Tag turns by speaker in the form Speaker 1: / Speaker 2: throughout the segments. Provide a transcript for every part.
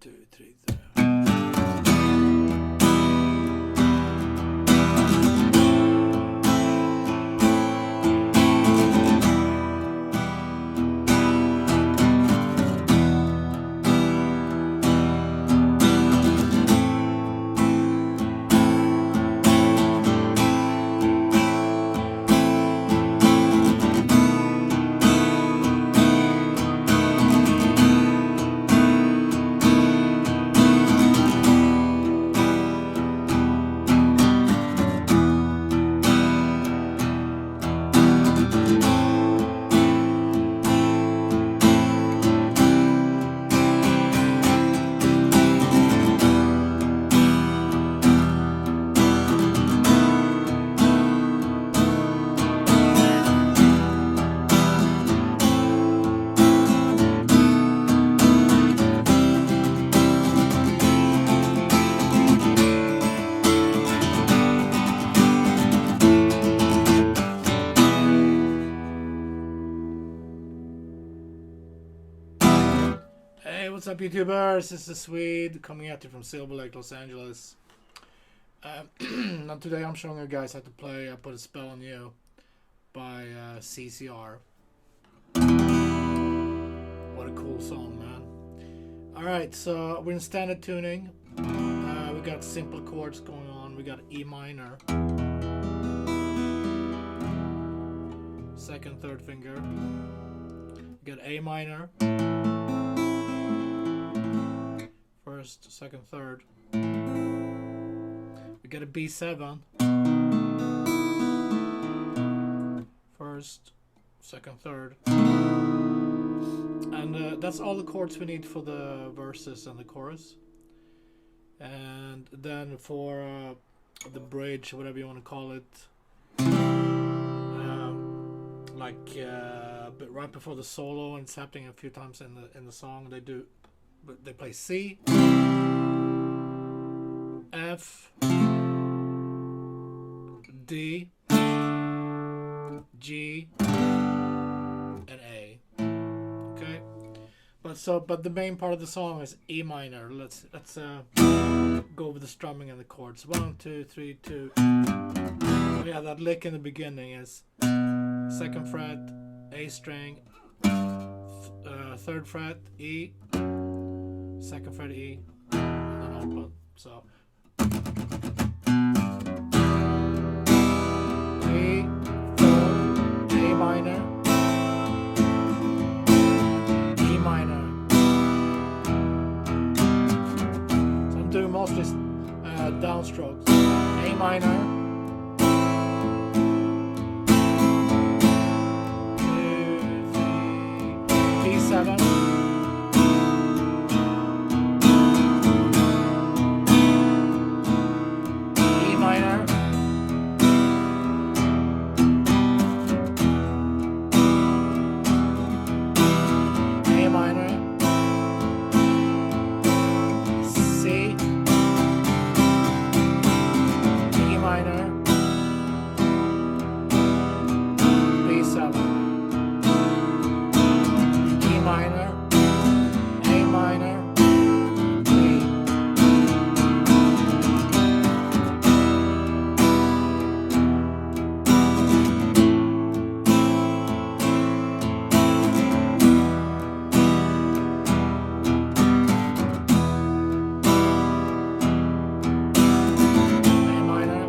Speaker 1: 2, 3, 4. Hey, what's up, YouTubers? This is Swede coming at you from Silver Lake, Los Angeles. Now today I'm showing you guys how to play I Put a Spell on You by CCR. What a cool song, man. Alright, so we're in standard tuning. We got simple chords going on. We got E minor, second, third finger. We got A minor, first, second, third. We got a B7, first, second, third. And that's all the chords we need for the verses and the chorus. And then for the bridge, whatever you want to call it, but right before the solo, and it's happening a few times in the song, they play C, F, D, G, and A. Okay, but the main part of the song is E minor. Let's go over the strumming and the chords. 1, 2, 3, 2. Oh yeah, that lick in the beginning is second fret, A string, third fret, E, second fret, E, and then open. So E, 4, A minor, E minor. So I'm doing mostly downstrokes. A minor, D7, E minor, A minor, C, E minor, B7, E minor, A minor, B. A minor,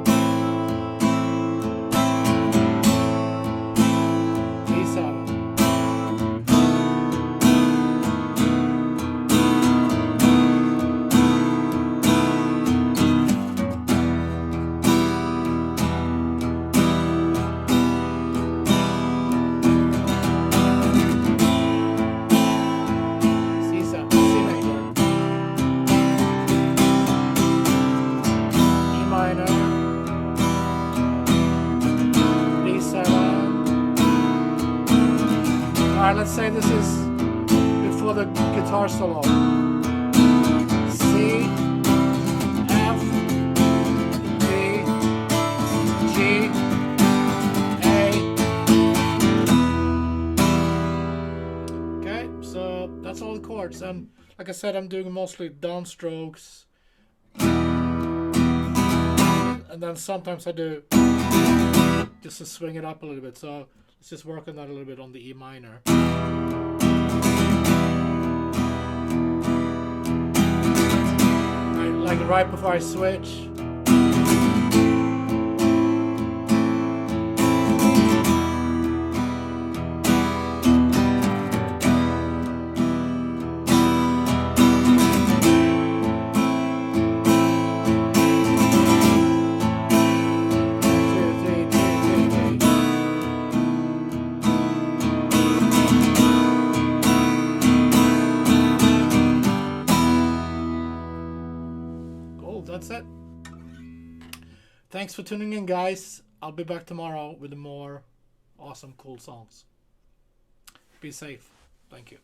Speaker 1: B7. C7, C major, E minor, B7. Alright, let's say this is before the guitar solo. C, F, D, G, A. Okay, so that's all the chords. And Like I said, I'm doing mostly downstrokes, and then sometimes I do just to swing it up a little bit. So let's just work on that a little bit on the E minor. Like right before I switch. That's it. Thanks for tuning in, guys. I'll be back tomorrow with more awesome, cool songs. Be safe. Thank you.